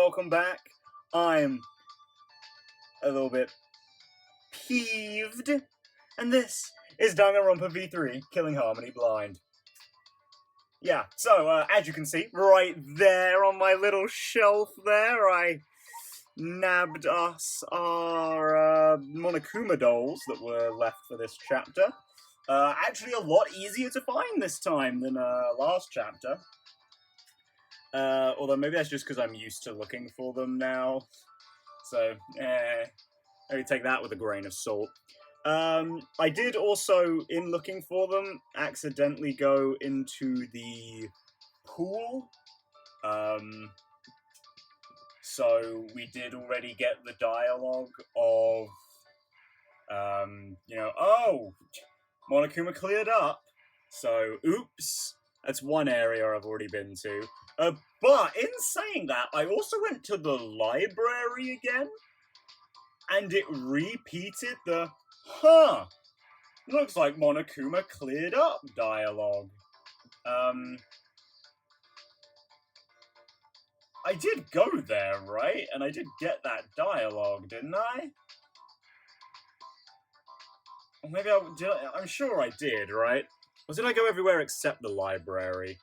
welcome back. I'm a little bit peeved, and this is Danganronpa V3, Killing Harmony Blind. Yeah, so, as you can see, right there on my little shelf there, I nabbed us our Monokuma dolls that were left for this chapter. Actually a lot easier to find this time than last chapter. Although maybe that's just because I'm used to looking for them now. So, maybe take that with a grain of salt. I did also, in looking for them, accidentally go into the pool. So we did already get the dialogue of, oh, Monokuma cleared up. So, oops. That's one area I've already been to. But in saying that, I also went to the library again, and it repeated the, looks like Monokuma cleared up dialogue. I did go there, right? And I did get that dialogue, didn't I? Or maybe I'm sure I did, right? Or did I go everywhere except the library?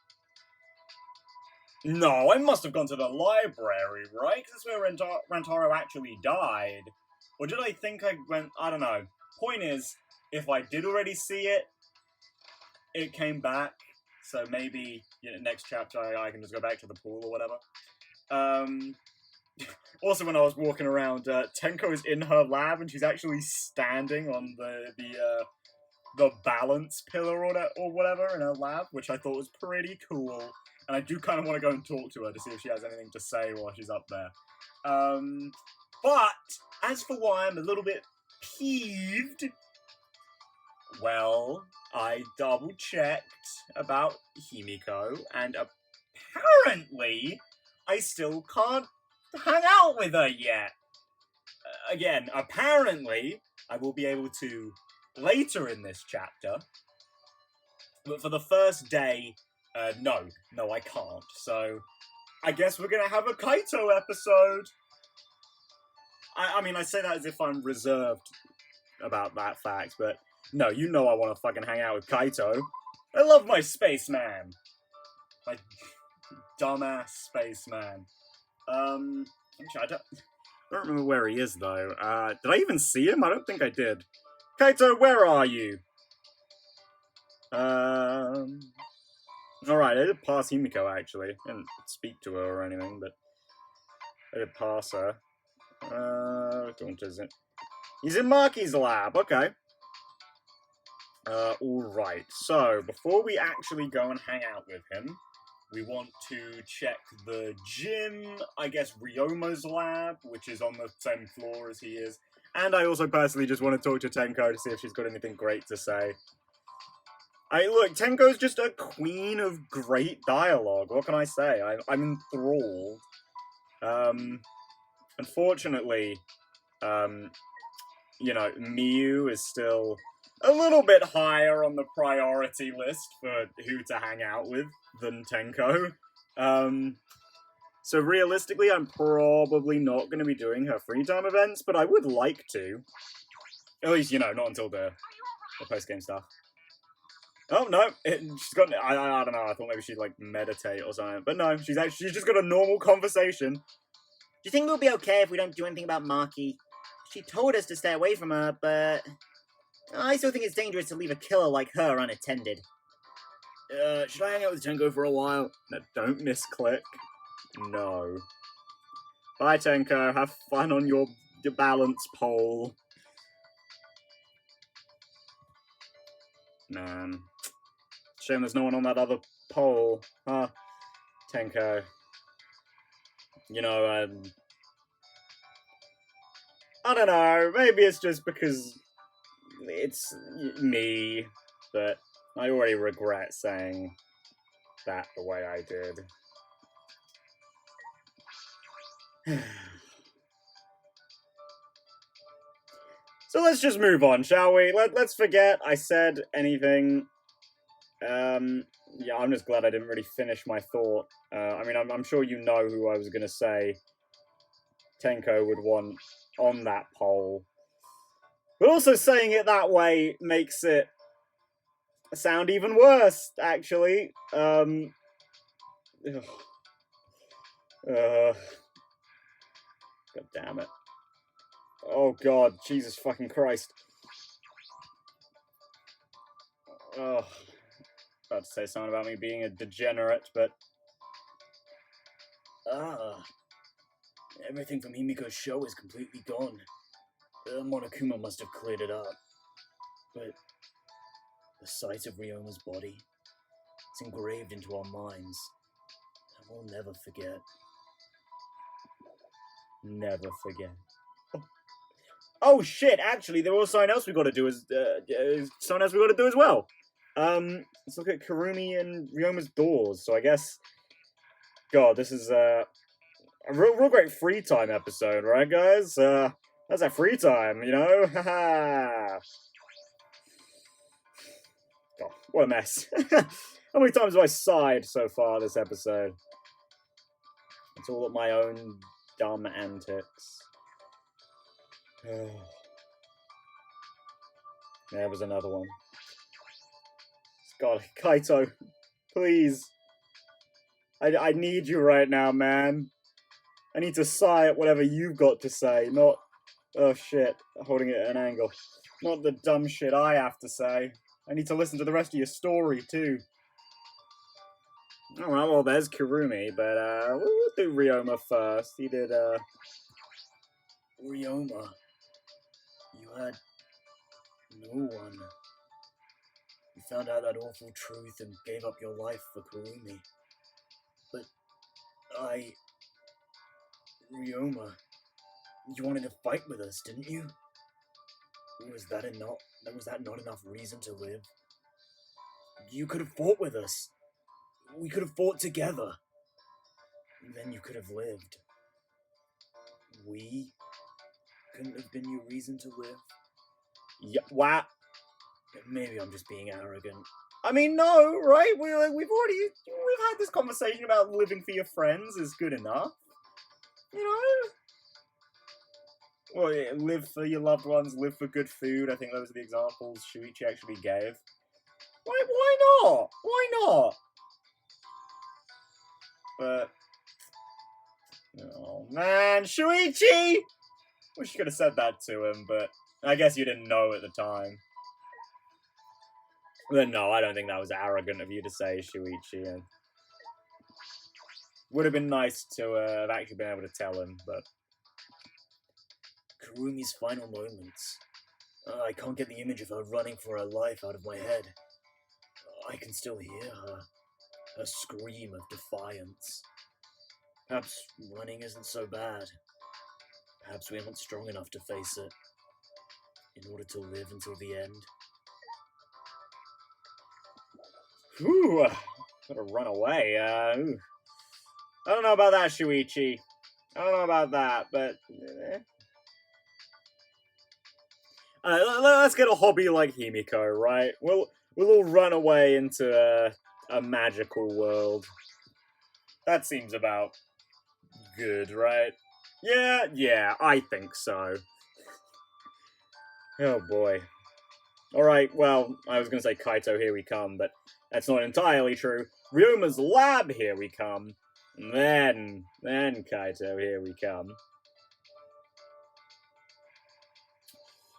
No, I must have gone to the library, right? Because that's where Rantaro actually died. Or did I think I went... I don't know. Point is, if I did already see it, it came back. So maybe, next chapter I can just go back to the pool or whatever. Also, when I was walking around, Tenko is in her lab and she's actually standing on the balance pillar or whatever in her lab, which I thought was pretty cool. And I do kind of want to go and talk to her to see if she has anything to say while she's up there. But, as for why I'm a little bit peeved, well, I double-checked about Himiko, and apparently I still can't hang out with her yet. Again, apparently I will be able to later in this chapter, but for the first day, no, I can't. So, I guess we're gonna have a Kaito episode. I mean, I say that as if I'm reserved about that fact, but no, you know I want to fucking hang out with Kaito. I love my spaceman. My dumbass spaceman. Actually, I don't remember where he is, though. Did I even see him? I don't think I did. Kaito, where are you? Alright, I did pass Himiko, actually. I didn't speak to her or anything, but I did pass her. Don't is it? He's in Maki's lab, okay. Alright, so, before we actually go and hang out with him, we want to check the gym, I guess Ryoma's lab, which is on the same floor as he is. And I also personally just want to talk to Tenko to see if she's got anything great to say. Look, Tenko's just a queen of great dialogue. What can I say? I'm enthralled. Unfortunately, Miyu is still a little bit higher on the priority list for who to hang out with than Tenko. So realistically, I'm probably not going to be doing her free time events, but I would like to. At least, not until the post-game stuff. Oh, no, she's got, I don't know, I thought maybe she'd, meditate or something. But no, she's just got a normal conversation. Do you think we'll be okay if we don't do anything about Maki? She told us to stay away from her, but I still think it's dangerous to leave a killer like her unattended. Should I hang out with Tenko for a while? No, don't misclick. No. Bye, Tenko. Have fun on your balance pole. Man. Shame there's no one on that other pole. Huh? Tenko. I don't know. Maybe it's just because it's me, but I already regret saying that the way I did. So let's just move on, shall we? Let's forget I said anything. Yeah, I'm just glad I didn't really finish my thought. I mean, I'm sure you know who I was going to say Tenko would want on that pole. But also saying it that way makes it sound even worse, actually. God damn it. Oh god, Jesus fucking Christ. Oh, about to say something about me being a degenerate, but... Everything from Himiko's show is completely gone. Monokuma must have cleared it up. But the sight of Ryoma's body, it's engraved into our minds. And we'll never forget. Never forget. Oh shit, actually, there was something else we gotta do as well. Let's look at Karumi and Ryoma's doors. So I guess... God, this is a real great free time episode, right, guys? That's a free time, you know? Haha. God, what a mess. How many times have I sighed so far this episode? It's all at my own dumb antics. There was another one. God, Kaito, please. I need you right now, man. I need to sigh at whatever you've got to say, not... Oh shit, holding it at an angle. Not the dumb shit I have to say. I need to listen to the rest of your story, too. Alright, well, there's Kurumi, but we'll do Ryoma first. He did, Ryoma, you had no one. You found out that awful truth and gave up your life for Kurumi. But Ryoma, you wanted to fight with us, didn't you? Was that not enough reason to live? You could have fought with us. We could have fought together. Then you could have lived. We couldn't have been your reason to live. yeah, wow. Maybe I'm just being arrogant. I mean, no, right? We've had this conversation about living for your friends is good enough. You know? Well, yeah, live for your loved ones, live for good food. I think those are the examples Shuichi actually gave. Why not? Why not? But... Oh, man, Shuichi! Wish you could have said that to him, but I guess you didn't know at the time. But no, I don't think that was arrogant of you to say, Shuichi. Would have been nice to have actually been able to tell him, but... Kurumi's final moments. I can't get the image of her running for her life out of my head. I can still hear her scream of defiance. Perhaps running isn't so bad. Perhaps we aren't strong enough to face it in order to live until the end. Whew, gotta run away. I don't know about that, Shuichi. I don't know about that, but... let's get a hobby like Himiko, right? We'll all run away into a magical world. That seems about good, right? Yeah, I think so. Oh boy. Alright, well, I was gonna say Kaito, here we come, but that's not entirely true. Ryoma's lab, here we come. And then Kaito, here we come.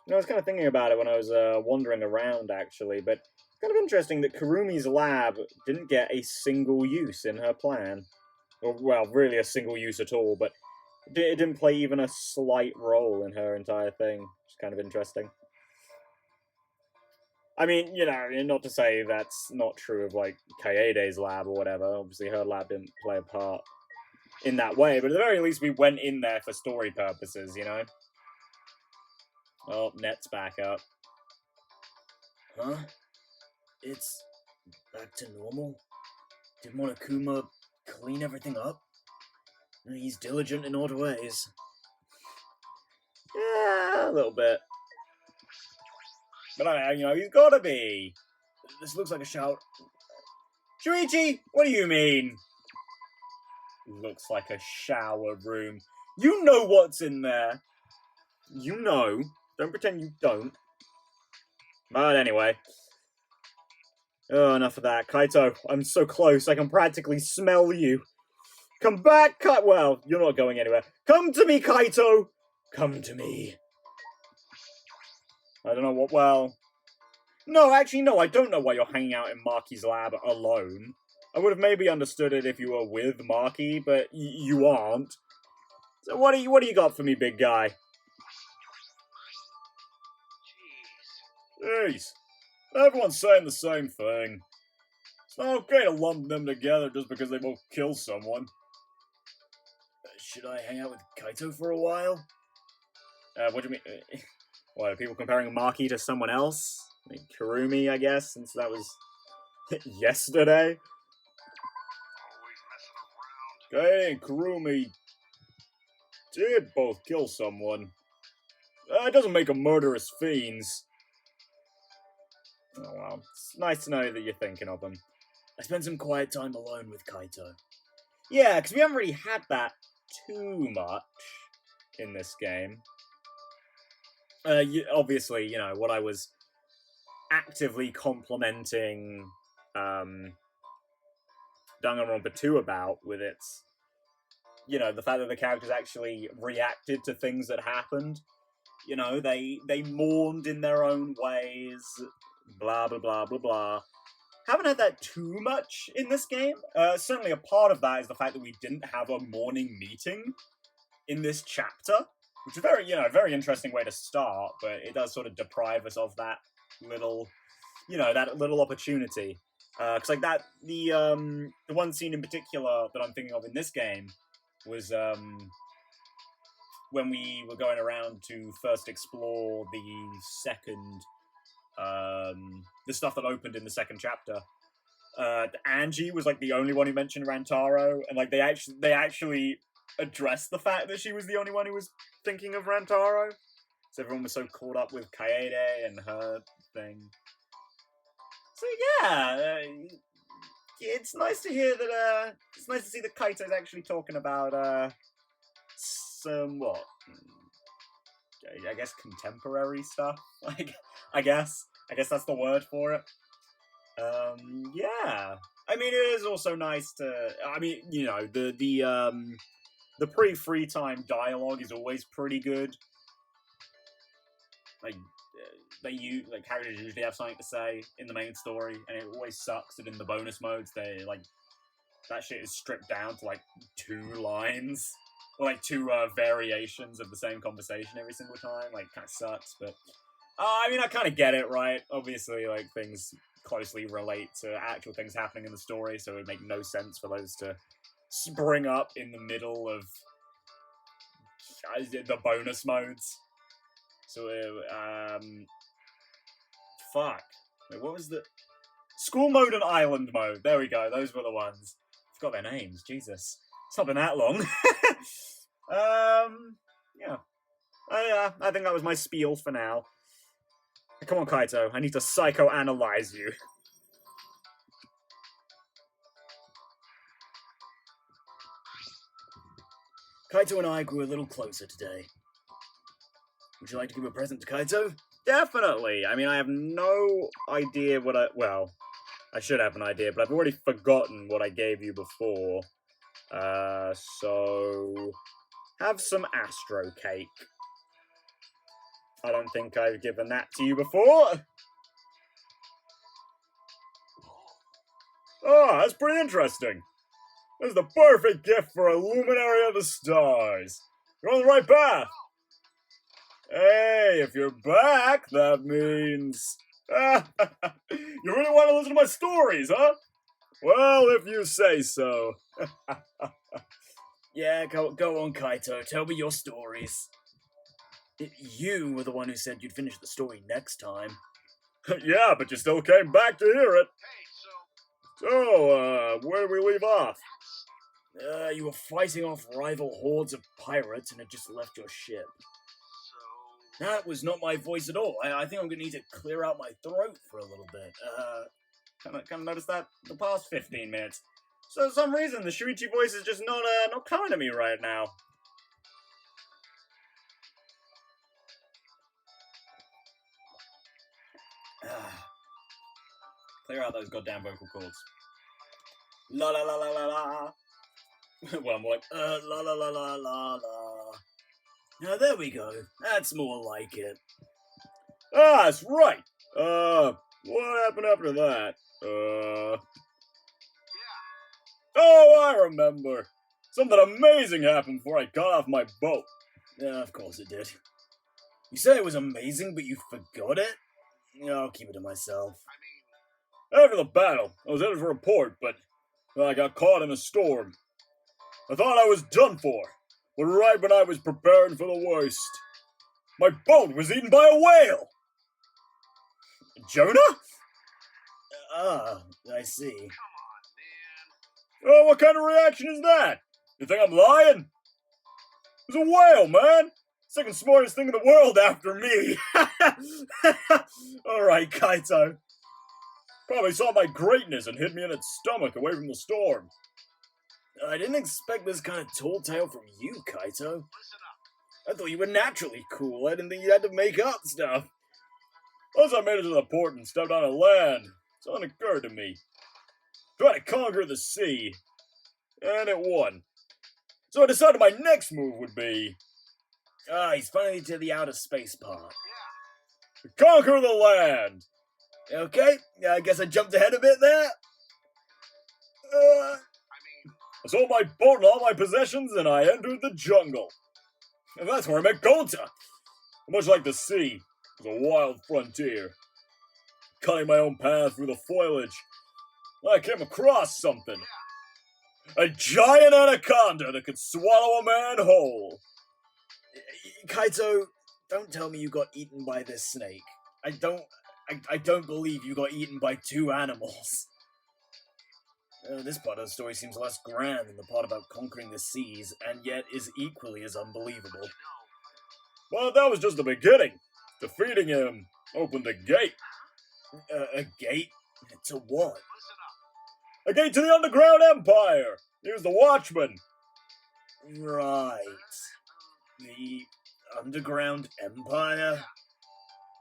You know, I was kind of thinking about it when I was wandering around, actually, but it's kind of interesting that Kurumi's lab didn't get a single use in her plan. Or, well, really a single use at all, but it didn't play even a slight role in her entire thing. Which is kind of interesting. I mean, you know, not to say that's not true of, like, Kaede's lab or whatever. Obviously, her lab didn't play a part in that way, but at the very least, we went in there for story purposes, you know? Oh, Net's back up. Huh? It's back to normal? Did Monokuma clean everything up? He's diligent in odd ways. Yeah, a little bit. But, you know, he's gotta be. This looks like a shout. Shuichi, what do you mean? Looks like a shower room. You know what's in there. You know. Don't pretend you don't. But anyway. Oh, enough of that. Kaito, I'm so close, I can practically smell you. Come back, well, you're not going anywhere. Come to me, Kaito! Come to me. I don't know what, well... No, actually, no, I don't know why you're hanging out in Maki's lab alone. I would have maybe understood it if you were with Maki, but you aren't. So what do you got for me, big guy? Jeez. Everyone's saying the same thing. It's not okay to lump them together just because they both kill someone. Should I hang out with Kaito for a while? What do you mean? What, are people comparing Maki to someone else? I mean, Kurumi, I guess, since that was yesterday. Hey, and Kurumi did both kill someone. It doesn't make them murderous fiends. Oh well, it's nice to know that you're thinking of them. I spent some quiet time alone with Kaito. Yeah, because we haven't really had that too much in this game. Obviously, you know, what I was actively complimenting Danganronpa 2 about with its, you know, the fact that the characters actually reacted to things that happened. You know, they mourned in their own ways, blah, blah, blah, blah, blah. Haven't had that too much in this game. Certainly a part of that is the fact that we didn't have a morning meeting in this chapter, which is very, you know, a very interesting way to start, but it does sort of deprive us of that little, you know, that little opportunity. Because like that, the one scene in particular that I'm thinking of in this game was when we were going around to first explore the second, the stuff that opened in the second chapter. Angie was like the only one who mentioned Rantaro, and like they actually addressed the fact that she was the only one who was thinking of Rantaro. So everyone was so caught up with Kaede and her thing. So yeah, it's nice to hear that. It's nice to see that Kaito's actually talking about some what? I guess contemporary stuff. Like I guess that's the word for it. Yeah. I mean, it is also nice to. I mean, you know, the pre-free time dialogue is always pretty good. Like characters usually have something to say in the main story, and it always sucks that in the bonus modes they like that shit is stripped down to like 2 lines or like 2 variations of the same conversation every single time. Like, kind of sucks, but I mean, I kind of get it, right? Obviously, like things closely relate to actual things happening in the story, so it would make no sense for those to spring up in the middle of the bonus modes. So, fuck. Wait, what was the... School mode and island mode. There we go. Those were the ones. I forgot their names. Jesus. It's not been that long. Yeah. I think that was my spiel for now. Come on, Kaito. I need to psychoanalyze you. Kaito and I grew a little closer today. Would you like to give a present to Kaito? Definitely. I mean, I have no idea what well, I should have an idea, but I've already forgotten what I gave you before. So... have some Astro Cake. I don't think I've given that to you before. Oh, that's pretty interesting. This is the perfect gift for a luminary of the stars. You're on the right path. Hey, if you're back, that means... you really want to listen to my stories, huh? Well, if you say so. Yeah, go on, Kaito. Tell me your stories. You were the one who said you'd finish the story next time. Yeah, but you still came back to hear it. So, where did we leave off? You were fighting off rival hordes of pirates and had just left your ship. That was not my voice at all. I think I'm going to need to clear out my throat for a little bit. Kind of noticed that the past 15 minutes. So for some reason, the Shuichi voice is just not coming to me right now. Clear out those goddamn vocal cords. La la la la la la. Well, I'm like, la la la la la la. Now there we go. That's more like it. ah, that's right. What happened after that? Oh, I remember. Something amazing happened before I got off my boat. Yeah, of course it did. You say it was amazing, but you forgot it? Yeah, I'll keep it to myself. After the battle, I was headed for a port, but I got caught in a storm. I thought I was done for, but right when I was preparing for the worst, my boat was eaten by a whale! Jonah? Ah, I see. Oh, what kind of reaction is that? You think I'm lying? It was a whale, man! Second smartest thing in the world after me! Alright, Kaito. Probably saw my greatness and hid me in its stomach away from the storm. I didn't expect this kind of tall tale from you, Kaito. I thought you were naturally cool. I didn't think you had to make up stuff. Once I made it to the port and stepped on land, something occurred to me. Try to conquer the sea. And it won. So I decided my next move would be... Ah, he's finally to the outer space part. conquer the land! Okay, I guess I jumped ahead a bit there. I sold my boat and all my possessions and I entered the jungle. And that's where I met Gonta. Much like the sea, it was a wild frontier. Cutting my own path through the foliage, I came across something. A giant anaconda that could swallow a man whole. Kaito, don't tell me you got eaten by this snake. I don't believe you got eaten by two animals. This part of the story seems less grand than the part about conquering the seas, and yet is equally as unbelievable. Well, that was just the beginning. Defeating him opened a gate. A gate? To what? A gate to the Underground Empire! He was the Watchman. Right. The Underground Empire?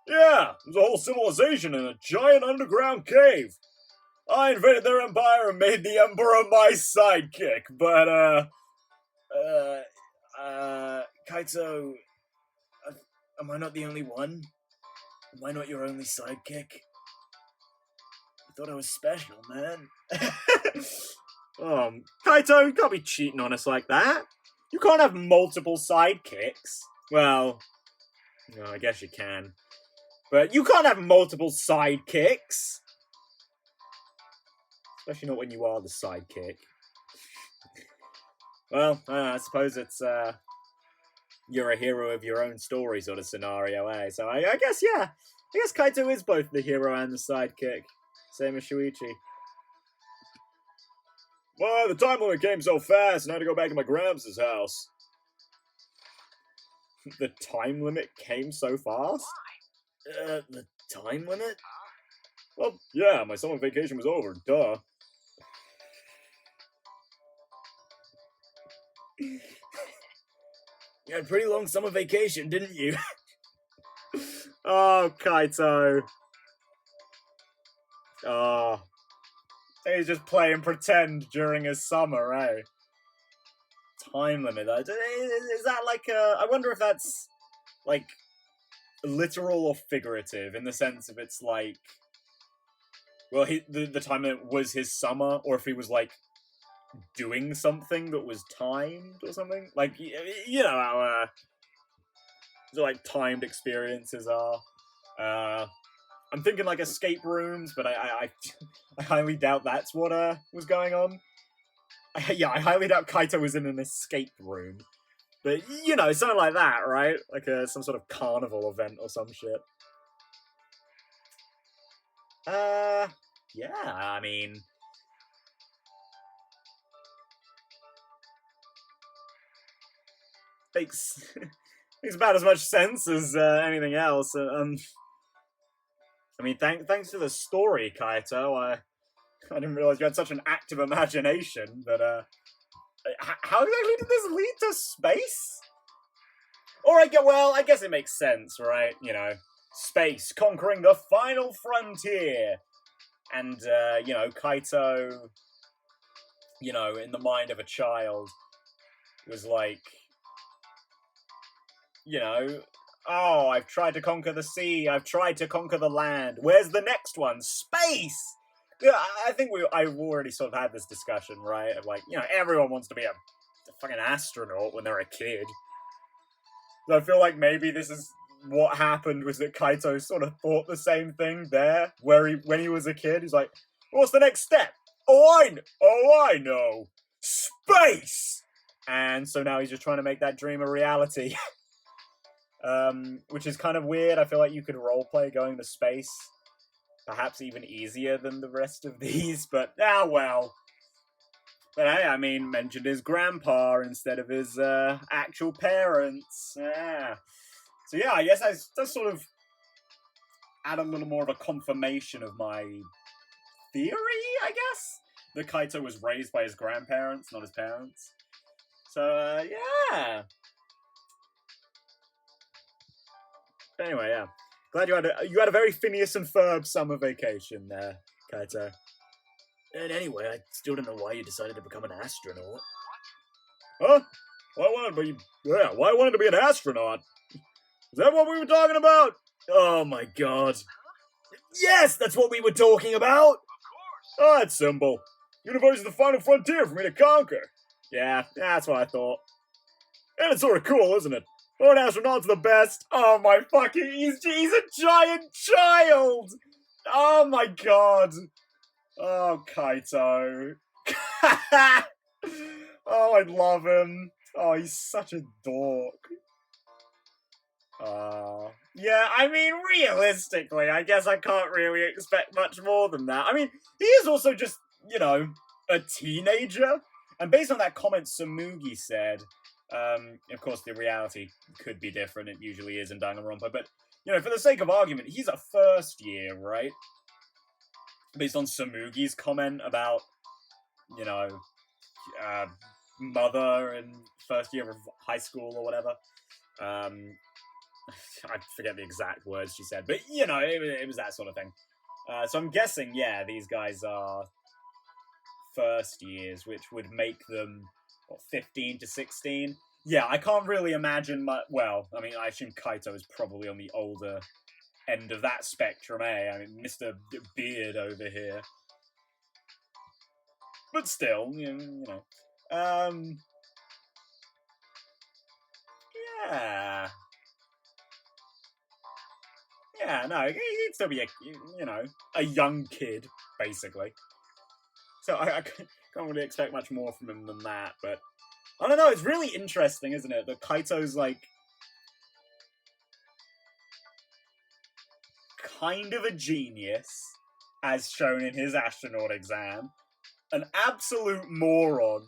Yeah, there's a whole civilization in a giant underground cave. I invaded their empire and made the Emperor my sidekick, but, Kaito, am I not the only one? Am I not your only sidekick? I thought I was special, man. Kaito, you can't be cheating on us like that. You can't have multiple sidekicks. Well, no, I guess you can. But you can't have multiple sidekicks. Especially not when you are the sidekick. Well, I suppose it's, you're a hero of your own story sort of scenario, eh? So I guess, yeah. I guess Kaito is both the hero and the sidekick. Same as Shuichi. Well, the time limit came so fast, and I had to go back to my Gramps' house. The time limit came so fast? The time limit? Well, yeah, my summer vacation was over, duh. You had a pretty long summer vacation, didn't you? Oh, Kaito. Oh. He's just playing pretend during his summer, eh? Time limit. Is that like a... I wonder if that's, like, literal or figurative, in the sense of it's like... Well, the time limit was his summer, or if he was, like, doing something that was timed or something. Like, you know how, like, timed experiences are. I'm thinking, like, escape rooms, but I highly doubt that's what, was going on. Yeah, I highly doubt Kaito was in an escape room. But, you know, something like that, right? Like, some sort of carnival event or some shit. Yeah, I mean... Makes about as much sense as anything else. I mean, thanks to the story, Kaito. I didn't realize you had such an active imagination. But how exactly did this lead to space? Or I guess it makes sense, right? You know, space, conquering the final frontier. And, Kaito, in the mind of a child, was like, oh, I've tried to conquer the sea, I've tried to conquer the land, where's the next one? Space! Yeah, I think I've already sort of had this discussion, right? Of like, everyone wants to be a fucking astronaut when they're a kid. So I feel like maybe this is what happened, was that Kaito sort of thought the same thing there, when he was a kid. He's like, what's the next step? Oh, I know. Space! And so now he's just trying to make that dream a reality. Which is kind of weird. I feel like you could roleplay going to space perhaps even easier than the rest of these, but well. But hey, I mean, mentioned his grandpa instead of his actual parents. Yeah. So yeah, I guess that's sort of add a little more of a confirmation of my theory, I guess? That Kaito was raised by his grandparents, not his parents. So, yeah. But anyway, yeah. Glad you had a very Phineas and Ferb summer vacation there, Kaito. And anyway, I still don't know why you decided to become an astronaut. Huh? Why wanted to be an astronaut? Is that what we were talking about? Oh my god. Yes, that's what we were talking about! Oh, that's simple. Universe is the final frontier for me to conquer. Yeah, that's what I thought. And it's sort of cool, isn't it? Oh, an astronaut's the best. Oh my fucking, he's a giant child. Oh my god. Oh, Kaito. Oh, I love him. Oh, he's such a dork. Yeah, I mean, realistically, I guess I can't really expect much more than that. I mean, he is also just, a teenager. And based on that comment Samugi said, of course, the reality could be different. It usually is in Danganronpa. But, for the sake of argument, he's a first year, right? Based on Samugi's comment about, mother in first year of high school or whatever. I forget the exact words she said, but, it was that sort of thing. So I'm guessing, yeah, these guys are first years, which would make them, 15 to 16? Yeah, I can't really imagine well, I mean, I assume Kaito is probably on the older end of that spectrum, eh? I mean, Mr. Beard over here. But still, yeah. Yeah, no, he'd still be a young kid, basically. So I can't really expect much more from him than that, but I don't know, it's really interesting, isn't it? That Kaito's, kind of a genius, as shown in his astronaut exam. An absolute moron.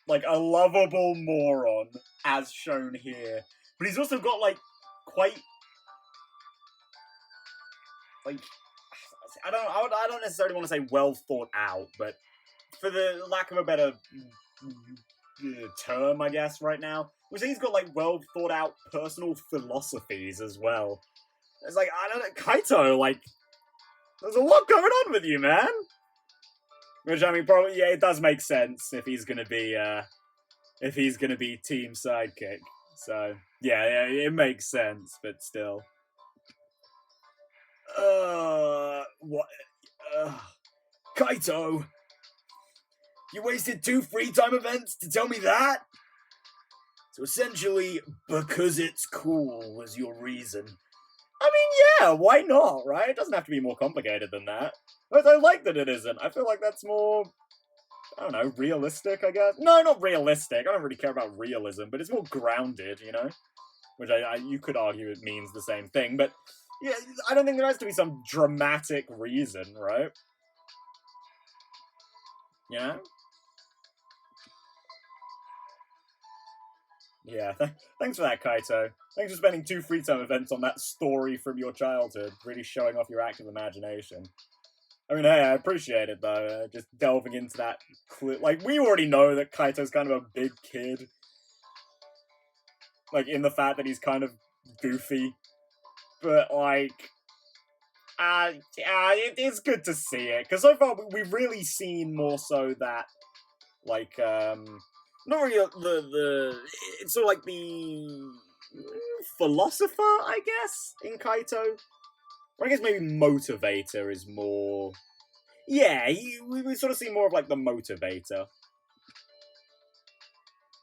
A lovable moron, as shown here. But he's also got, quite... I don't necessarily want to say well thought out, but for the lack of a better term, I guess, right now, which he's got well thought out personal philosophies as well. It's I don't know, Kaito, there's a lot going on with you, man. Which I mean, probably it does make sense if he's gonna be team sidekick. So yeah, it makes sense, but still. What? Kaito! You wasted 2 free time events to tell me that? So essentially, because it's cool was your reason. I mean, yeah, why not, right? It doesn't have to be more complicated than that. But I like that it isn't. I feel like that's more, I don't know, realistic, I guess? No, not realistic. I don't really care about realism, but it's more grounded, Which you could argue it means the same thing, but yeah, I don't think there has to be some dramatic reason, right? Yeah? Yeah, thanks for that, Kaito. Thanks for spending 2 free time events on that story from your childhood, really showing off your active imagination. I mean, hey, I appreciate it, though, just delving into that. We already know that Kaito's kind of a big kid. In the fact that he's kind of goofy. but like, it's good to see it, because so far we've really seen more so that, like, not really it's sort of like the philosopher, I guess, in Kaito. Or I guess maybe motivator is more. Yeah, we sort of see more of like the motivator.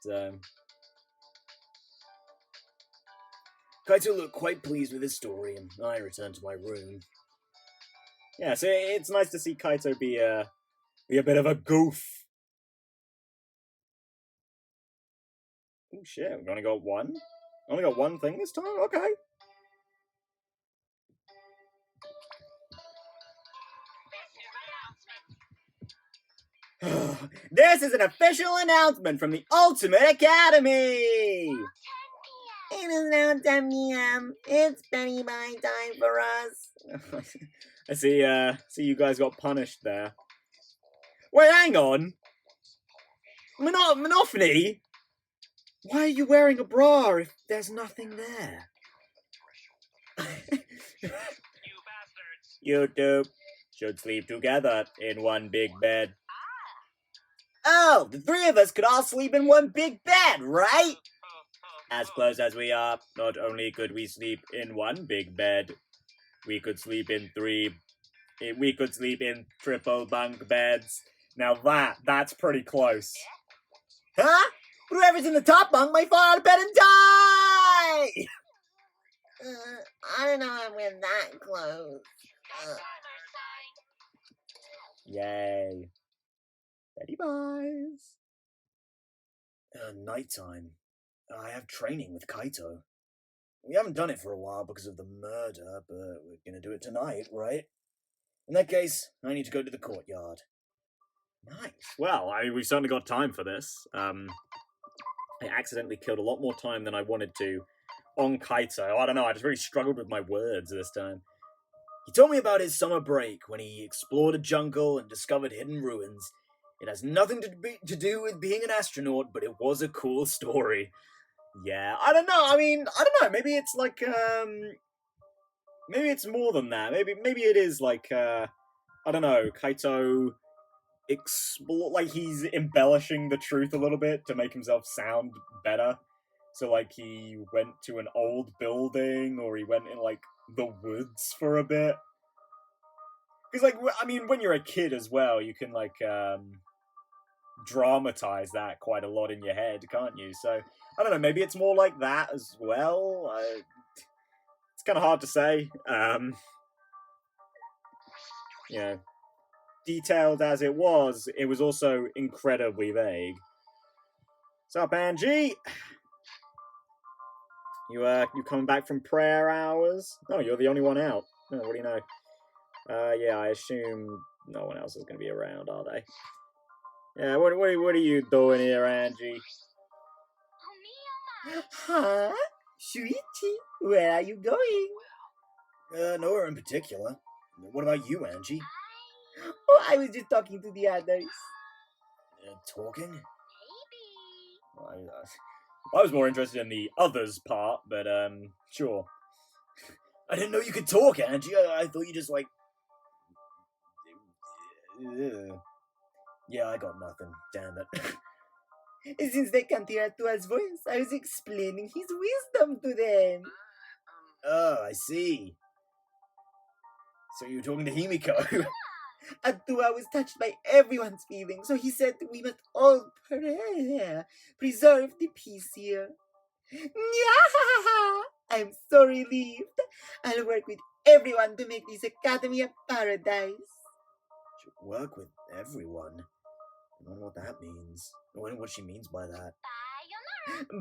So. Kaito looked quite pleased with his story, and I returned to my room. Yeah, so it's nice to see Kaito be a bit of a goof. Oh shit, we've only got one? Only got one thing this time? Okay. This is an official announcement from the Ultimate Academy! It is now 10 p.m. It's Benny Bye time for us. I see you guys got punished there. Wait, hang on! Monophony? Why are you wearing a bra if there's nothing there? You two should sleep together in one big bed. Oh, the three of us could all sleep in one big bed, right? As close as we are, not only could we sleep in one big bed, we could sleep in triple bunk beds. Now that's pretty close. Huh? Whoever's in the top bunk might fall out of bed and die! I don't know if we're that close. Yay. Betty buys. Nighttime. I have training with Kaito. We haven't done it for a while because of the murder, but we're gonna do it tonight, right? In that case, I need to go to the courtyard. Nice. Well, we've certainly got time for this. I accidentally killed a lot more time than I wanted to on Kaito. I don't know, I just really struggled with my words this time. He told me about his summer break when he explored a jungle and discovered hidden ruins. It has nothing to do with being an astronaut, but it was a cool story. Yeah, I don't know. I mean, I don't know. Maybe it's like, maybe it's more than that. Maybe it is like, I don't know, Kaito like he's embellishing the truth a little bit to make himself sound better. So like he went to an old building, or he went in like the woods for a bit. Because like, I mean, when you're a kid as well, you can like dramatize that quite a lot in your head, can't you? So I don't know. Maybe it's more like that as well. It's kind of hard to say. You know, detailed as it was also incredibly vague. What's up, Angie? You coming back from prayer hours? Oh, you're the only one out. Oh, what do you know? Yeah, I assume no one else is going to be around, are they? Yeah, what are you doing here, Angie? Huh? Shuichi, where are you going? Nowhere in particular. What about you, Angie? Oh, I was just talking to the others. Talking? Maybe. I was more interested in the others part, but sure. I didn't know you could talk, Angie. I thought you just like. Yeah, I got nothing. Damn it. Since they can't hear Tua's voice, I was explaining his wisdom to them. Oh, I see. So you were talking to Himiko. Atua was touched by everyone's feelings, so he said we must all preserve the peace here. I'm so relieved. I'll work with everyone to make this academy a paradise. Should work with everyone? I don't know what that means. I wonder what she means by that.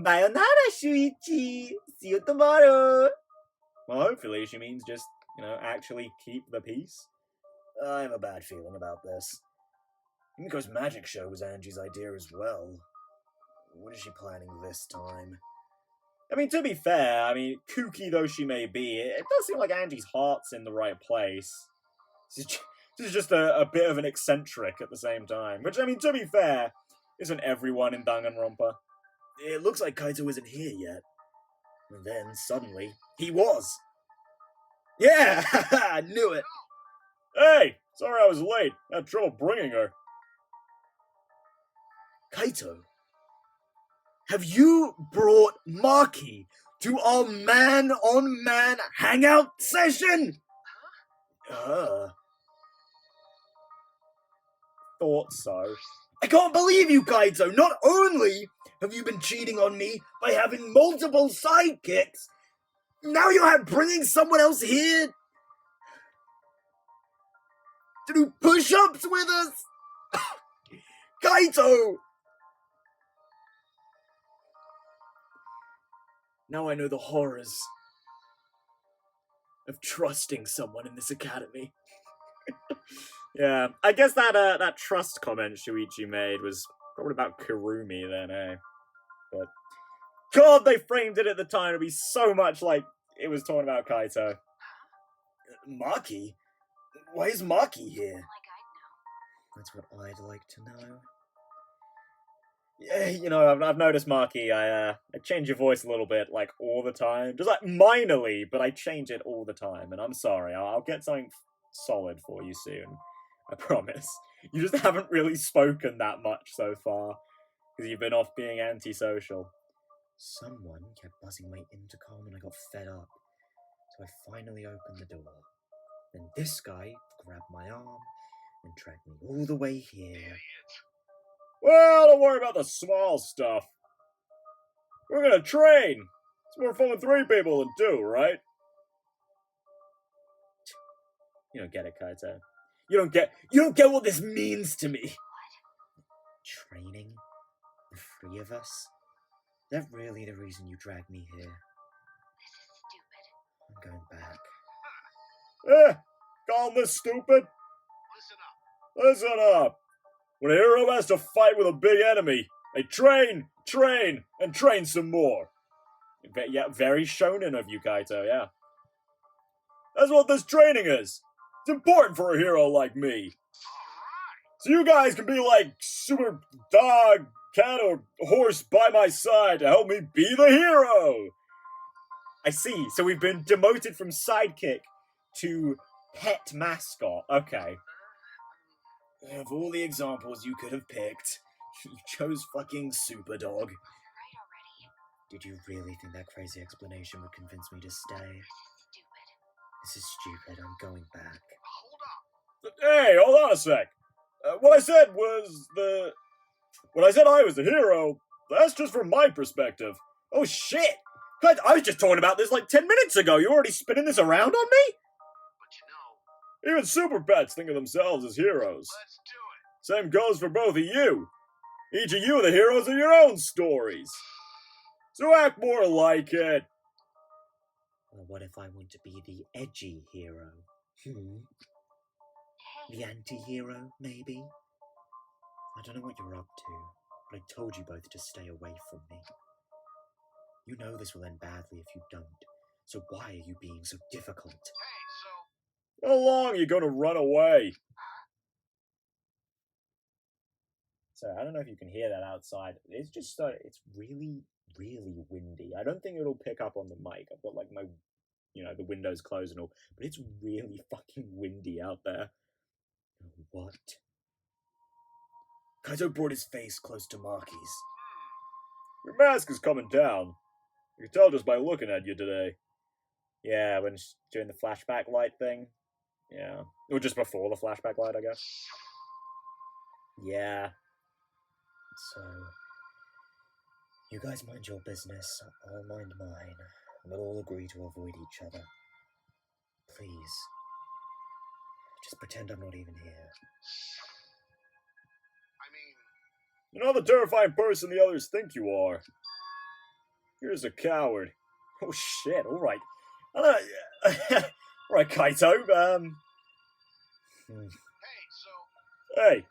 Sayonara, Shuichi. See you tomorrow. Well, hopefully she means just, actually keep the peace. I have a bad feeling about this. Himiko's magic show was Angie's idea as well. What is she planning this time? I mean, to be fair, kooky though she may be, it does seem like Angie's heart's in the right place. This is just a bit of an eccentric at the same time. Which, to be fair, isn't everyone in Danganronpa? It looks like Kaito isn't here yet. And then, suddenly, he was! Yeah, I knew it. Hey, sorry I was late. Had trouble bringing her. Kaito, have you brought Maki to our man-on-man hangout session? Thought so. I can't believe you, Kaito. Not only have you been cheating on me by having multiple sidekicks, now you're bringing someone else here to do push-ups with us? Kaito! Now I know the horrors of trusting someone in this academy. Yeah, I guess that trust comment Shuichi made was probably about Kurumi then, eh? But God, they framed it at the time to be so much like it was talking about Kaito. Maki? Why is Maki here? That's what I'd like to know. Yeah, you know, I've noticed, Maki, I change your voice a little bit, like, all the time. Just, like, minorly, but I change it all the time. And I'm sorry, I'll get something solid for you soon. I promise. You just haven't really spoken that much so far, because you've been off being antisocial. Someone kept buzzing my intercom and I got fed up. So I finally opened the door. Then this guy grabbed my arm and dragged me all the way here. Well, don't worry about the small stuff. We're gonna train. It's more fun with 3 people than 2, right? You don't get it, Kaito. You don't get what this means to me. Training? The 3 of us? Is that really the reason you dragged me here? This is stupid. I'm going back. Call this stupid? Listen up. When a hero has to fight with a big enemy, they train, and train some more. Yeah, very shonen of you, Kaito, yeah. That's what this training is. It's important for a hero like me. So you guys can be like super dog, cat, or horse by my side to help me be the hero. I see. So we've been demoted from sidekick to pet mascot. Okay. Of all the examples you could have picked, you chose fucking Super Dog. Right already. Did you really think that crazy explanation would convince me to stay? This is stupid. This is stupid. I'm going back. Hey, hold on a sec. What I said I was the hero, that's just from my perspective. Oh shit! I was just talking about this like 10 minutes ago. You already spinning this around on me? But even super pets think of themselves as heroes. Let's do it. Same goes for both of you. Each of you are the heroes of your own stories. So act more like it. Or what if I want to be the edgy hero? The anti-hero, maybe? I don't know what you're up to, but I told you both to stay away from me. You know this will end badly if you don't, so why are you being so difficult? How long are you going to run away? So I don't know if you can hear that outside. It's just it's really, really windy. I don't think it'll pick up on the mic. I've got like my, the windows closed and all, but it's really fucking windy out there. What? Kaito brought his face close to Maki's. Your mask is coming down. You can tell just by looking at you today. Yeah, when during the flashback light thing. Yeah. Or just before the flashback light, I guess. Yeah. So, you guys mind your business, I'll mind mine. We'll all agree to avoid each other. Please. Just pretend I'm not even here. You're not the terrifying person the others think you are. You're just a coward. Oh shit, alright. Alright, Kaito, Hey,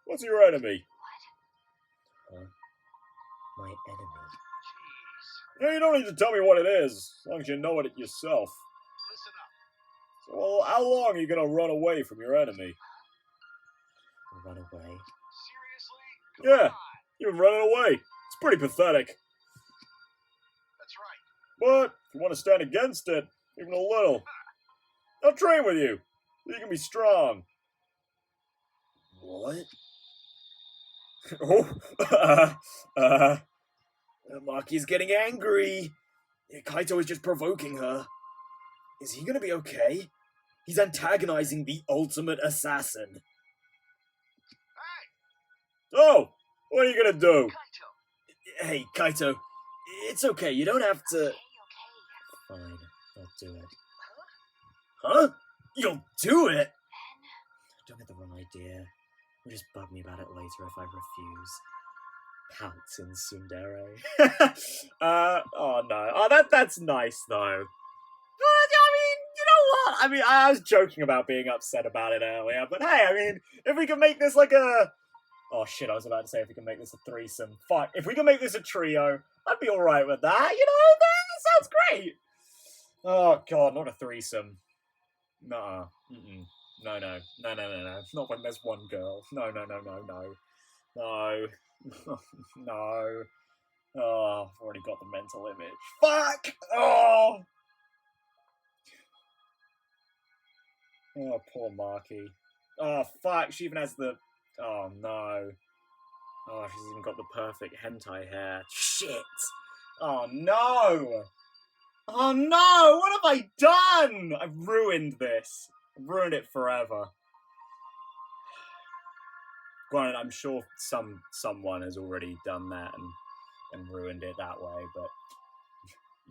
what's your enemy? My enemy? No, you don't need to tell me what it is, as long as you know it yourself. So, well, how long are you gonna run away from your enemy? Run away? Yeah, you've been running away. It's pretty pathetic. But if you want to stand against it, even a little, I'll train with you. You can be strong. What? Oh, Maki's getting angry. Kaito is just provoking her. Is he gonna be okay? He's antagonizing the ultimate assassin. Oh, what are you gonna do? Hey, Kaito, it's okay. You don't have to. Fine, I'll do it. Huh? You'll do it? Don't get the wrong idea. You'll just bug me about it later if I refuse. Pouts in tsundere. Oh no. Oh, that's nice though. I mean, you know what? I mean, I was joking about being upset about it earlier, but hey, I mean, if we can make this like a... Oh shit, I was about to say if we can make this a threesome. Fuck, if we can make this a trio, I'd be alright with that, you know? That sounds great! Oh god, not a threesome. Nuh-uh. Mm-mm. No. Not when there's one girl. No. No. No. Oh, I've already got the mental image. Fuck! Oh! Oh, poor Maki. Oh, fuck, she even has the... Oh, no. Oh, she's even got the perfect hentai hair. Shit! Oh, no! Oh, no! What have I done? I've ruined this. I've ruined it forever. Granted, I'm sure someone has already done that and ruined it that way, but...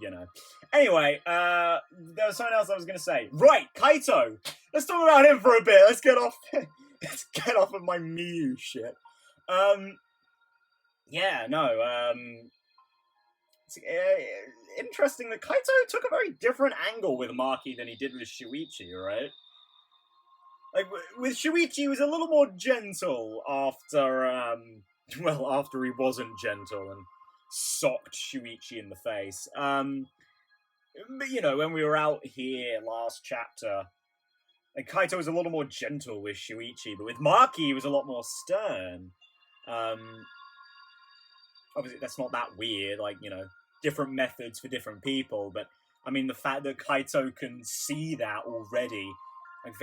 You know. Anyway, there was something else I was going to say. Right, Kaito! Let's talk about him for a bit. Let's get off of my Miyu shit. Yeah, no, it's interesting that Kaito took a very different angle with Maki than he did with Shuichi, right? Like, with Shuichi, he was a little more gentle after, after he wasn't gentle and socked Shuichi in the face. But, you know, when we were out here last chapter, like, Kaito was a little more gentle with Shuichi, but with Maki, he was a lot more stern. Obviously, that's not that weird, like, you know, different methods for different people, but, I mean, the fact that Kaito can see that already, like,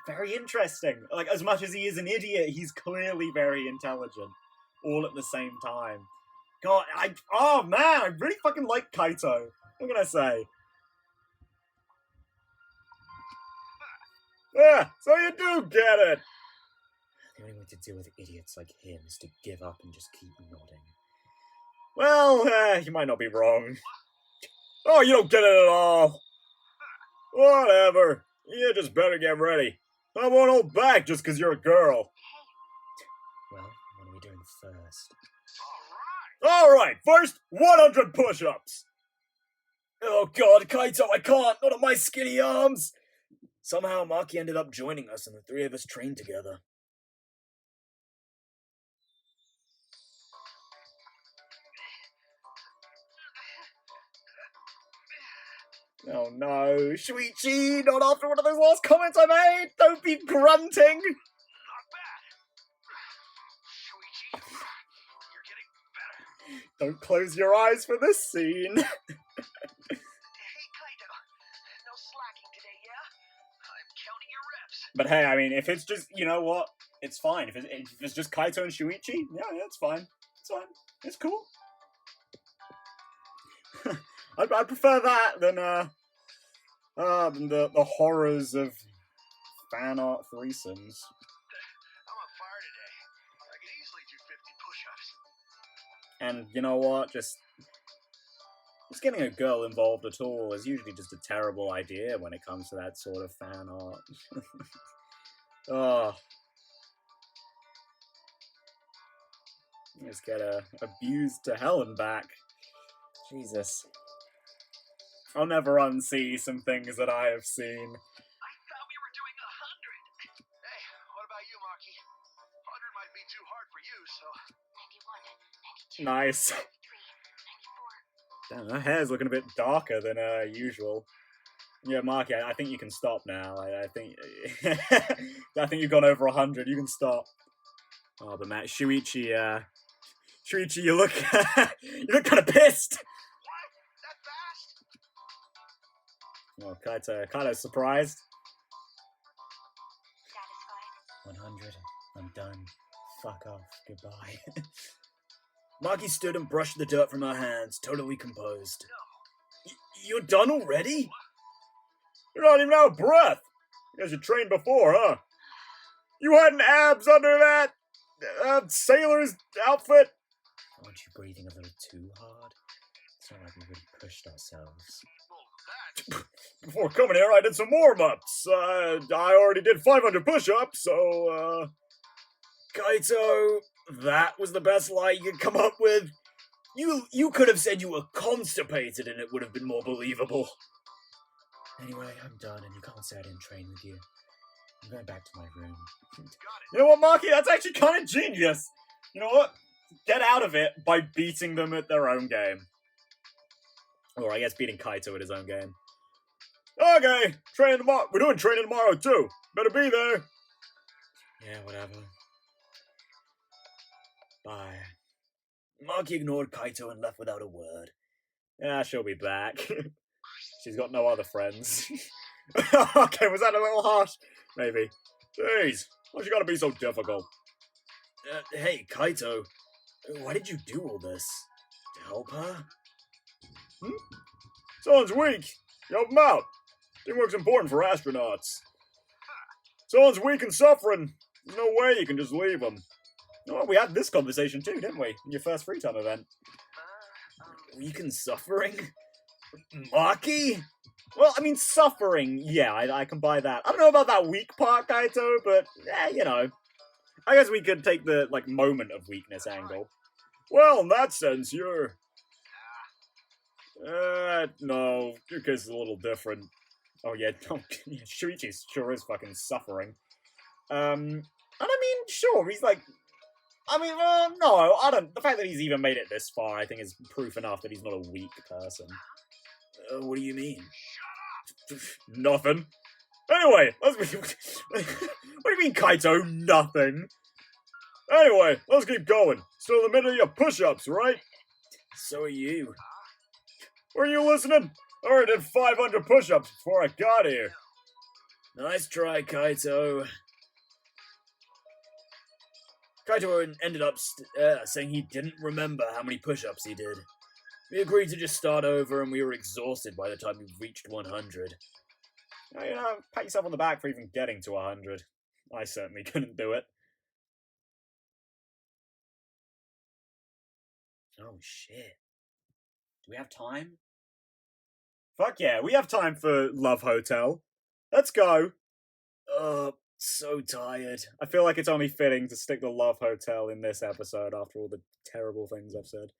very interesting. Like, as much as he is an idiot, he's clearly very intelligent, all at the same time. God, oh man, I really fucking like Kaito. What can I say? Yeah, so you do get it. The only way to deal with idiots like him is to give up and just keep nodding. Well, you might not be wrong. Oh, you don't get it at all. Whatever. You just better get ready. I won't hold back just because you're a girl. Well, what are we doing first? Alright, first, 100 push-ups. Oh god, Kaito, I can't! Not on my skinny arms! Somehow Maki ended up joining us and the three of us trained together. Oh no, Shuichi, not after one of those last comments I made! Don't be grunting! Not bad. Shuichi, you're getting better. Don't close your eyes for this scene. Hey, Kaito. No slacking today, yeah? I'm counting your reps. But hey, I mean, if it's just, you know what? It's fine. If it's just Kaito and Shuichi, yeah, it's fine. It's fine. It's cool. I prefer that than the horrors of fan art threesomes. I'm on fire today. I could easily do 50 push-ups. And you know what? Just getting a girl involved at all is usually just a terrible idea when it comes to that sort of fan art. Oh. Just get abused to hell and back. Jesus. I'll never unsee some things that I have seen. I thought we were doing 100. Hey, what about you, Maki? 100 might be too hard for you, so... 91, 92, Nice. 93, 94. Damn, that hair's looking a bit darker than usual. Yeah, Maki, I think you can stop now. I think I think you've gone over 100. You can stop. Oh, but Matt, Shuichi, you look you look kind of pissed. What? That fast? Oh, Kaito's surprised. 100. I'm done. Fuck off. Goodbye. Maki stood and brushed the dirt from her hands, totally composed. You're done already? You're not even out of breath. Guess you trained before, huh? You hadn't abs under that sailor's outfit? Aren't you breathing a little too hard? It's not like we really pushed ourselves. Before coming here, I did some warm-ups. I already did 500 push-ups, so, Kaito, that was the best lie you could come up with. You could have said you were constipated and it would have been more believable. Anyway, I'm done and you can't say I didn't train with you. I'm going back to my room. You know what, Maki? That's actually kind of genius. You know what? Get out of it by beating them at their own game. Or I guess beating Kaito at his own game. Okay, training tomorrow. We're doing training tomorrow too. Better be there. Yeah, whatever. Bye. Maki ignored Kaito and left without a word. Yeah, she'll be back. She's got no other friends. Okay, was that a little harsh? Maybe. Jeez, why's you gotta be so difficult? Hey, Kaito. Why did you do all this? To help her? Someone's weak. You help them out. Teamwork's important for astronauts. Someone's weak and suffering. There's no way you can just leave them. You know what, we had this conversation too, didn't we? In your first free time event. Weak and suffering? Maki? Well, I mean, suffering. Yeah, I can buy that. I don't know about that weak part, Kaito, but, you know. I guess we could take the, like, moment of weakness angle. Well, in that sense, you're... no. Your case is a little different. Oh, yeah, Shuichi sure is fucking suffering. And I mean, sure, he's like... I mean, no, I don't... The fact that he's even made it this far, I think, is proof enough that he's not a weak person. What do you mean? Nothing. Anyway, let's be... What do you mean, Kaito? Nothing. Anyway, let's keep going. Still in the middle of your push-ups, right? So are you. Were you listening? I already did 500 push-ups before I got here. Nice try, Kaito. Kaito ended up saying he didn't remember how many push-ups he did. We agreed to just start over and we were exhausted by the time we reached 100. You know, pat yourself on the back for even getting to 100. I certainly couldn't do it. Oh, shit. Do we have time? Fuck yeah, we have time for Love Hotel. Let's go. So tired. I feel like it's only fitting to stick the Love Hotel in this episode after all the terrible things I've said.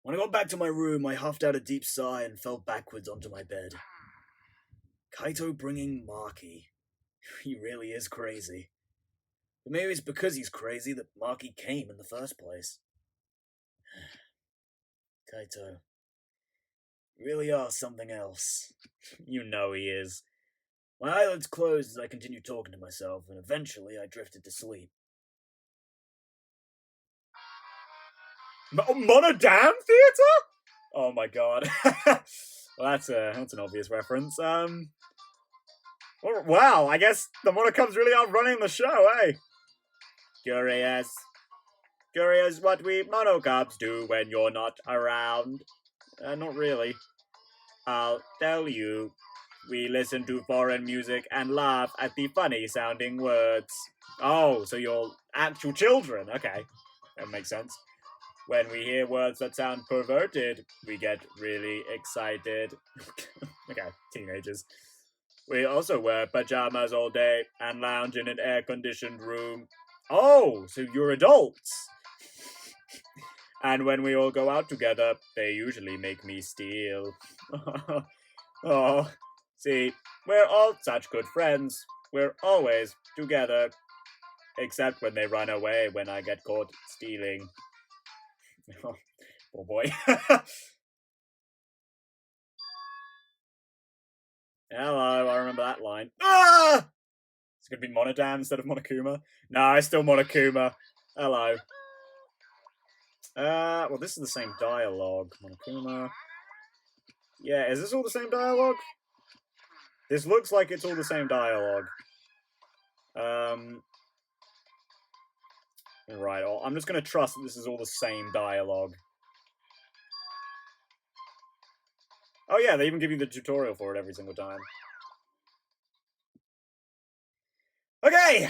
When I got back to my room, I huffed out a deep sigh and fell backwards onto my bed. Kaito bringing Maki. He really is crazy. But maybe it's because he's crazy that Maki came in the first place. Kaito, you really are something else. You know he is. My eyelids closed as I continued talking to myself, and eventually I drifted to sleep. Monodam Theatre? Oh my god. Well, that's an obvious reference. Wow, I guess the Monocubs really are running the show, eh? Curious. Curious what we Monocubs do when you're not around. Not really. I'll tell you. We listen to foreign music and laugh at the funny-sounding words. Oh, so you're actual children. Okay, that makes sense. When we hear words that sound perverted, we get really excited. Okay, teenagers. We also wear pajamas all day and lounge in an air-conditioned room. Oh, so you're adults. And when we all go out together, they usually make me steal. Oh, see, we're all such good friends. We're always together. Except when they run away when I get caught stealing. Oh, poor boy. Hello, I remember that line. Ah! It's gonna be Monodam instead of Monokuma. No, it's still Monokuma. Hello. Well, this is the same dialogue. Monokuma. Yeah, is this all the same dialogue? This looks like it's all the same dialogue. Right, well, I'm just gonna trust that this is all the same dialogue. Oh yeah, they even give you the tutorial for it every single time. Okay!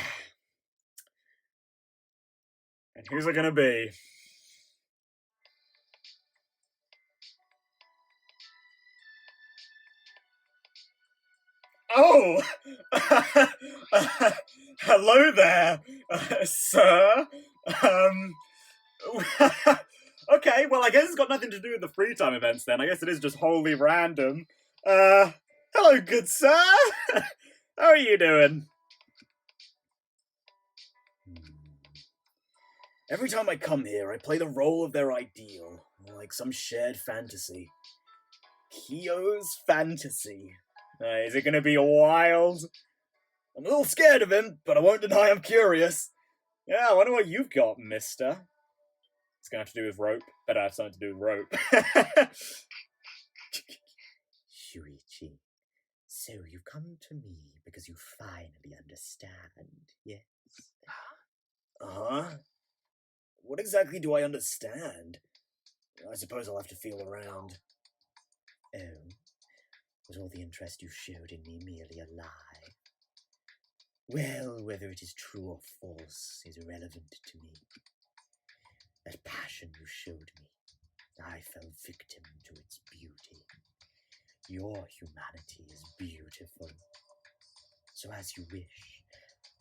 And who's it gonna be? Oh! Hello there, sir. Okay, well, I guess it's got nothing to do with the free time events then. I guess it is just wholly random. Hello, good sir. How are you doing? Every time I come here, I play the role of their ideal, like some shared fantasy. Kyo's fantasy. Is it gonna be wild? I'm a little scared of him, but I won't deny I'm curious. Yeah, I wonder what you've got, mister. It's gonna have to do with rope. Better have something to do with rope. Shuichi, so you've come to me because you finally understand, yes? Uh-huh. What exactly do I understand? I suppose I'll have to feel around. Oh, was all the interest you showed in me merely a lie? Well, whether it is true or false is irrelevant to me. That passion you showed me, I fell victim to its beauty. Your humanity is beautiful. So as you wish,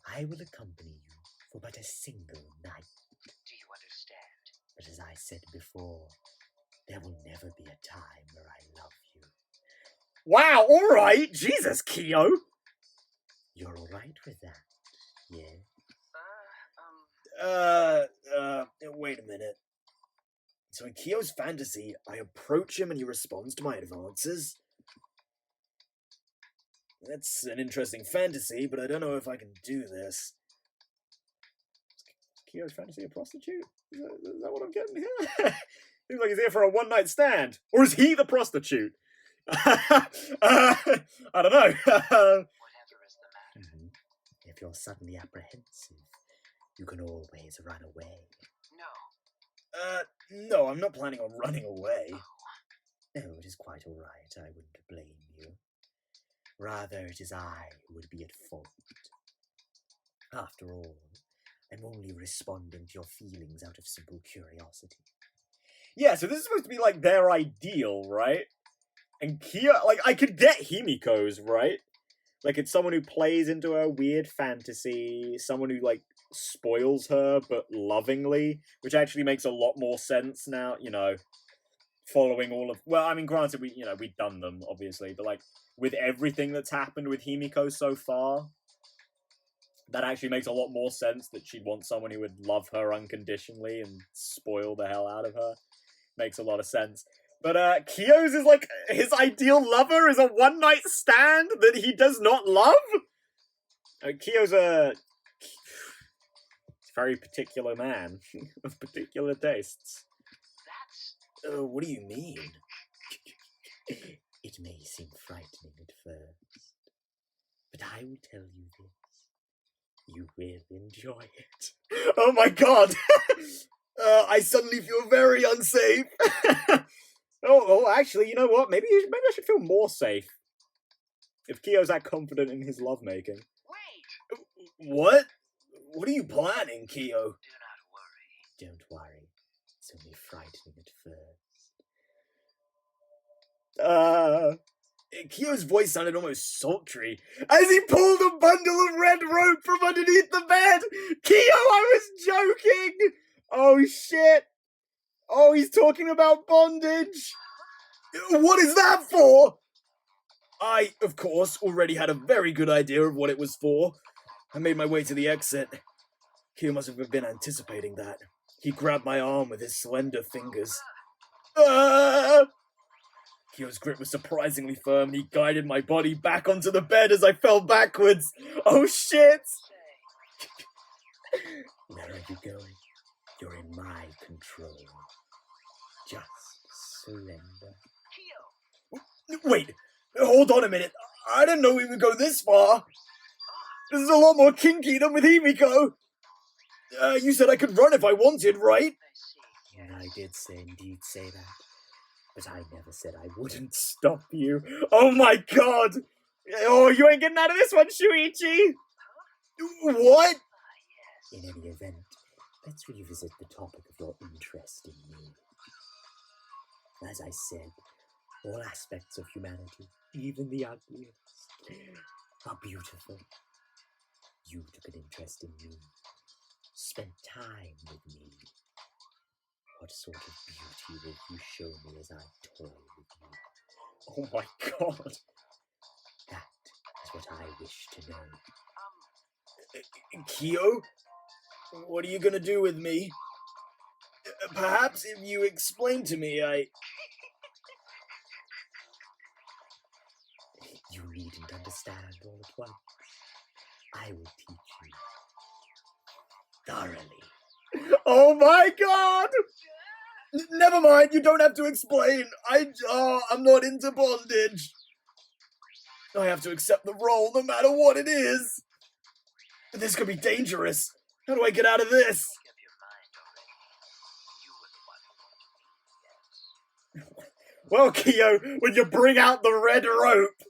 I will accompany you for but a single night. Do you understand? But as I said before, there will never be a time where I love you. Wow, alright! Jesus, Kyo! You're all right with that, yes? Wait a minute. So in Kyo's fantasy, I approach him and he responds to my advances? That's an interesting fantasy, but I don't know if I can do this. Is Kyo's fantasy a prostitute? Is that what I'm getting here? Seems like he's here for a one-night stand. Or is he the prostitute? I don't know. Whatever is the matter? If you're suddenly apprehensive, you can always run away. No. No, I'm not planning on running away. Oh, it is quite all right. I wouldn't blame you. Rather, it is I who would be at fault. After all, I'm only responding to your feelings out of simple curiosity. Yeah, so this is supposed to be like their ideal, right? And Kyo, like, I could get Himiko's, right? Like, it's someone who plays into her weird fantasy, someone who, like, spoils her, but lovingly, which actually makes a lot more sense now, you know, following all of... Well, I mean, granted, we've done them, obviously, but, like, with everything that's happened with Himiko so far, that actually makes a lot more sense that she'd want someone who would love her unconditionally and spoil the hell out of her. Makes a lot of sense. But Kyo's is like, his ideal lover is a one-night stand that he does not love? Kyo's a very particular man, of particular tastes. That's... What do you mean? It may seem frightening at first, but I will tell you this. You will enjoy it. Oh my god! I suddenly feel very unsafe. Oh, actually, you know what? Maybe I should feel more safe. If Kyo's that confident in his lovemaking. Wait! What? What are you planning, Kyo? Do not worry. Don't worry. It's only frightening at first. Kyo's voice sounded almost sultry as he pulled a bundle of red rope from underneath the bed. Kyo, I was joking! Oh shit! Oh, he's talking about bondage! What is that for? I, of course, already had a very good idea of what it was for. I made my way to the exit. Kyo must have been anticipating that. He grabbed my arm with his slender fingers. Kyo's grip was surprisingly firm, and he guided my body back onto the bed as I fell backwards. Oh shit! Where are you going? You're in my control. Just surrender. Kyo! Wait, hold on a minute. I didn't know we would go this far. This is a lot more kinky than with Himiko. You said I could run if I wanted, right? I see. I did indeed say that, but I never said I wouldn't. Wouldn't stop you. Oh my god! Oh, you ain't getting out of this one, Shuichi! What? In any event, let's revisit the topic of your interest in me. As I said, all aspects of humanity, even the ugliest, are beautiful. You took an interest in me, spent time with me. What sort of beauty will you show me as I toy with you? Oh my god. That is what I wish to know. Kyo? What are you gonna do with me? Perhaps if you explain to me, You needn't understand all at once. I will teach you thoroughly. Oh my god! Never mind, you don't have to explain. I'm not into bondage. I have to accept the role no matter what it is. This could be dangerous. How do I get out of this? Make up your mind already. You were the one who wanted to meet, yes. Well, Kyo, when you bring out the red rope,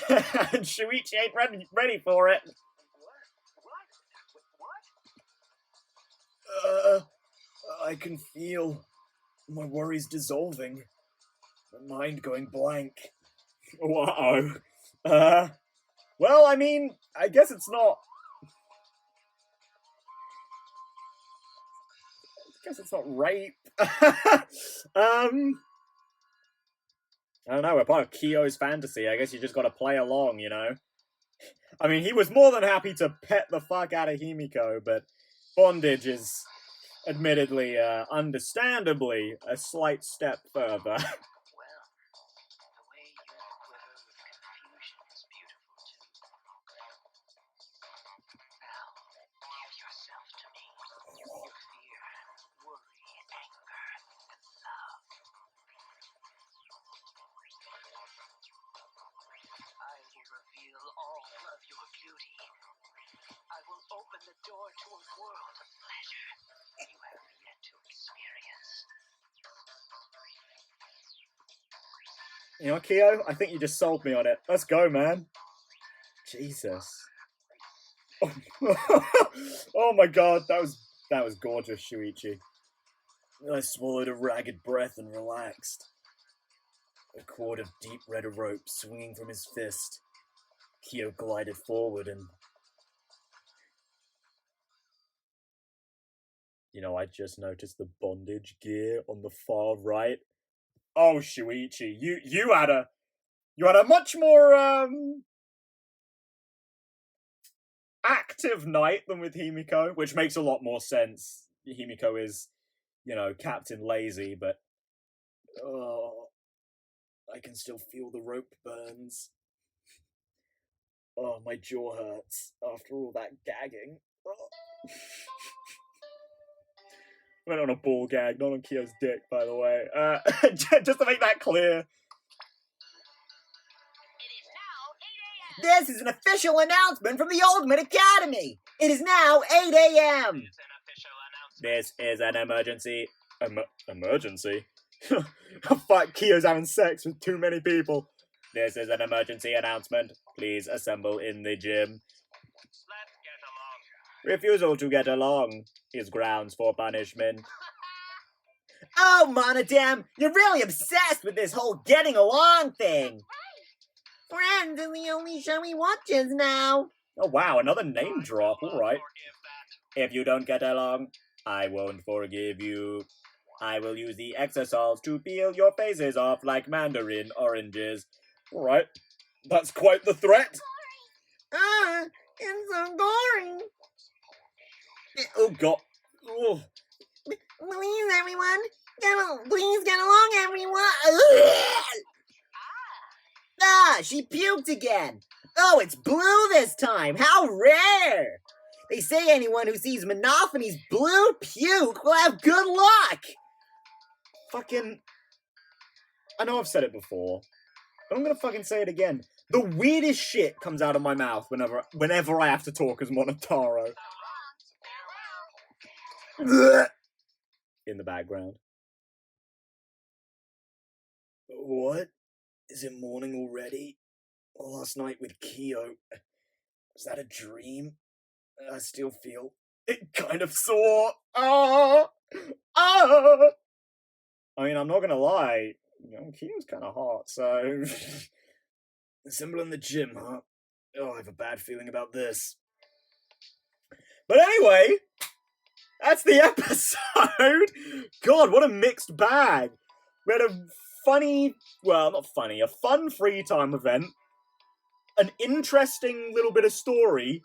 and Shuichi ain't ready for it. What? I can feel my worries dissolving. My mind going blank. Uh-oh. Well, I mean, I guess it's not... rape. I don't know, we're part of Kyo's fantasy. I guess you just gotta play along, you know? I mean, he was more than happy to pet the fuck out of Himiko, but bondage is, admittedly, understandably, a slight step further. Well, the way you quiver with confusion is beautiful too. Now, give yourself to me. Your fear, worry, anger, and love. I will reveal all of your beauty. I will open the door to a world of pleasure you have yet to experience. You know, Kyo, I think you just sold me on it. Let's go, man. Jesus. Oh my god, that was gorgeous, Shuichi. I swallowed a ragged breath and relaxed. A cord of deep red rope swinging from his fist. Kyo glided forward and... You know, I just noticed the bondage gear on the far right. Oh, Shuichi, you had a much more active night than with Himiko, which makes a lot more sense. Himiko is, you know, Captain Lazy, but Oh, I can still feel the rope burns. Oh, my jaw hurts after all that gagging. Oh. went on a ball gag, not on Kyo's dick, by the way. Just to make that clear. This is an official announcement from the Ultimate Academy. It is now 8 a.m. It's an official announcement. This is an emergency. Emergency? Fuck, Kyo's having sex with too many people. This is an emergency announcement. Please assemble in the gym. Let's get along. Refusal to get along is grounds for punishment. Oh, Monodam, you're really obsessed with this whole getting along thing. Friends is the only show he watches now. Oh wow, another name drop, I will alright. forgive that. If you don't get along, I won't forgive you. I will use the exosols to peel your faces off like mandarin oranges. Alright, that's quite the threat. It's so gory. Oh god. Oh. Please, everyone. Please get along, everyone. She puked again. Oh, it's blue this time. How rare. They say anyone who sees Monophanie's blue puke will have good luck. Fucking... I know I've said it before, but I'm gonna fucking say it again. The weirdest shit comes out of my mouth whenever I have to talk as Monotaro. in the background. What? Is it morning already? Last night with Kyo, was that a dream? I still feel it kind of sore. Ah! Ah! I mean, I'm not gonna lie, Kyo's kind of hot, so... Assemble in the gym, huh? Oh, I have a bad feeling about this. But anyway, that's the episode! God, what a mixed bag! We had a funny, well, not funny, a fun free time event, an interesting little bit of story,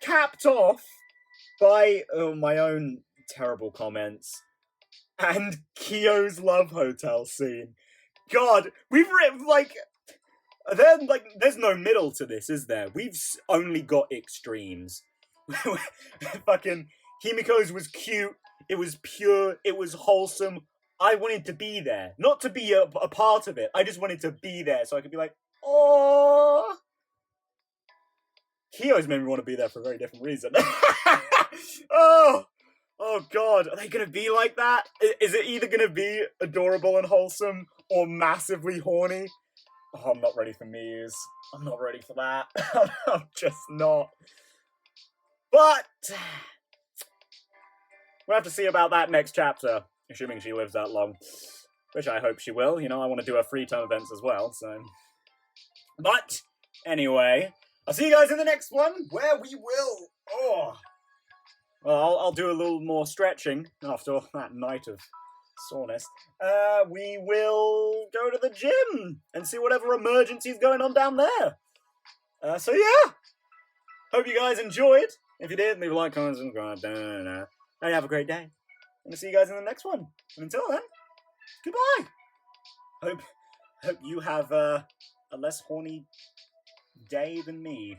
capped off by my own terrible comments, and Kyo's love hotel scene. God, we've written, there's no middle to this, is there? We've only got extremes. Fucking Himiko's was cute, it was pure, it was wholesome. I wanted to be there. Not to be a part of it, I just wanted to be there so I could be like, oh. Kyo's made me want to be there for a very different reason. Oh god, are they gonna be like that? Is it either gonna be adorable and wholesome or massively horny? Oh, I'm not ready for Muse. I'm not ready for that. I'm just not. But we'll have to see about that next chapter, assuming she lives that long. Which I hope she will. I want to do her free time events as well, so... But, anyway, I'll see you guys in the next one, where we will... Well, I'll do a little more stretching after that night of soreness. We will go to the gym and see whatever emergency's going on down there. So yeah, hope you guys enjoyed. If you did, leave a like, comment, subscribe. Hey, have a great day. I'm gonna see you guys in the next one. And until then, goodbye. Hope you have a less horny day than me.